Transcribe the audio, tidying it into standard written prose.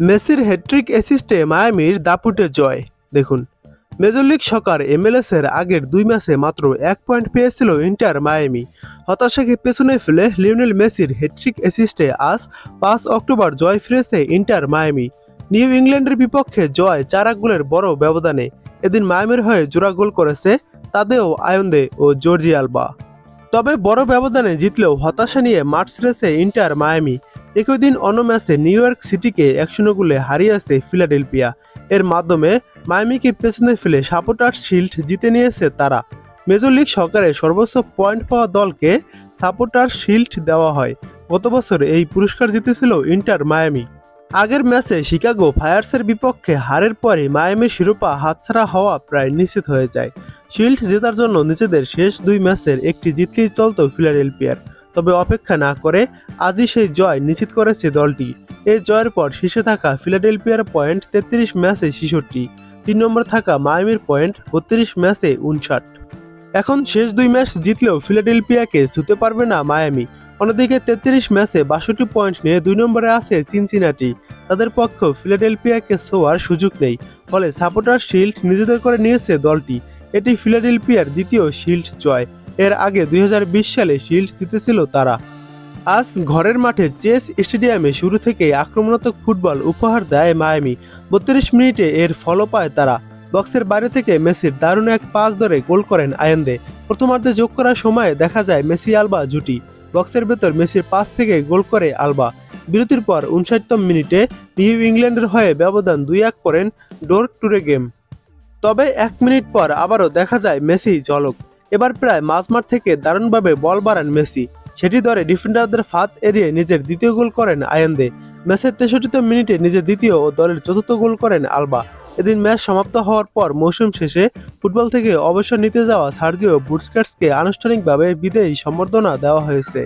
মেসির হ্যাট্রিক অ্যাসিস্টে মায়ামির দাপুটে জয়। দেখুন, major league সকার MLS এর আগের 2 ম্যাচে মাত্র 1 পয়েন্ট পেয়েছিল ইন্টার মায়ামি। হতাশাকে পেছনে ফেলে লিওনেল মেসির হ্যাট্রিক অ্যাসিস্টে আজ 5 অক্টোবর জয় ফিরেছে ইন্টার মায়ামি। নিউ ইংল্যান্ডের বিপক্ষে জয় 4 গোলের বড় ব্যবধানে। এদিন মায়ামির হয়ে জোড়া গোল করেছে তাদেও আয়োন্দে ও জর্জি আলবা। তবে বড় ব্যবধানে জিতলেও হতাশা নিয়ে মাঠ ছেড়েছে ইন্টার মায়ামি। একই দিন অন্য ম্যাচে নিউ ইয়র্ক সিটিকে 1-0 গোলে হারিয়েছে ফিলাডেলফিয়া। এর মাধ্যমে মায়ামিকে পেছনে ফেলে সাপোর্টার্স শিল্ড জিতে নিয়েছে তারা। মেজর লিগ সকারে সর্বোচ্চ পয়েন্ট পাওয়া দলকে সাপোর্টার্স শিল্ড দেওয়া হয়। গত বছর এই পুরস্কার জিতেছিল ইন্টার মায়ামি। আগের ম্যাচে শিকাগো ফায়ার্সের বিপক্ষে হারের পরে মায়ামির শিরোপা হাতছাড়া হওয়া প্রায় নিশ্চিত হয়ে যায়। শিল্ড জেতার জন্য নিজেদের শেষ 2 ম্যাচের একটি জিতলেই চলত ফিলাডেলফিয়ার। তবে অপেক্ষা না করে আজই সেই জয় নিশ্চিত করেছে দলটি। এই জয়ের পর শীর্ষে থাকা ফিলাডেলফিয়ার পয়েন্ট 33 ম্যাচে 66, 3 নম্বরে থাকা মায়ামির পয়েন্ট 32 ম্যাচে 59। এখন শেষ 2 ম্যাচ জিতলেও ফিলাডেলফিয়াকে ছুঁতে পারবে না মায়ামি। অন্যদিকে 33 ম্যাচে 62 পয়েন্ট নিয়ে 2 নম্বরে আছে সিনসিনাটি। তাদের পক্ষেও ফিলাডেলফিয়াকে ছোঁয়ার সুযোগ নেই। ফলে সাপোর্টার শিল্ড নিজেদের করে নিয়েছে দলটি। এটি ফিলাডেলফিয়ার দ্বিতীয় শিল্ড জয়। এর আগে 2020 সালে শিল্ড জিতেছিল তারা। আজ ঘরের মাঠে চেস স্টেডিয়ামে শুরু থেকেই আক্রমণাত্মক ফুটবল উপহার দেয় মায়ামি। 32 মিনিটে এর ফলও পায় তারা। বক্সের বাইরে থেকে মেসির দারুণ এক পাস ধরে গোল করেন আয়ান্দে। প্রথমার্ধে যোগ করার সময় দেখা যায় মেসি আলবা জুটি। বক্সের ভেতর মেসির পাস থেকে গোল করে আলবা। বিরতির পর 59তম মিনিটে নিউ ইংল্যান্ডের হয়ে ব্যবধান 2-1 করেন ডোর টুরে গেম। তবে 1 মিনিট পর আবারও দেখা যায় মেসি ঝলক। এবার প্রায় মাঝমাঠ থেকে দারুণভাবে বল বাড়ান মেসি। সেটি ধরে ডিফেন্ডারদের ফাঁদ এড়িয়ে নিজের দ্বিতীয় গোল করেন আয়ান্দে। ম্যাচের 63তম মিনিটে নিজের দ্বিতীয় ও দলের চতুর্থ গোল করেন আলবা। এদিন ম্যাচ সমাপ্ত হওয়ার পর মৌসুম শেষে ফুটবল থেকে অবসর নিতে যাওয়া সার্জিও বুস্কেটসকে আনুষ্ঠানিকভাবে বিদায়ী সম্বর্ধনা দেওয়া হয়েছে।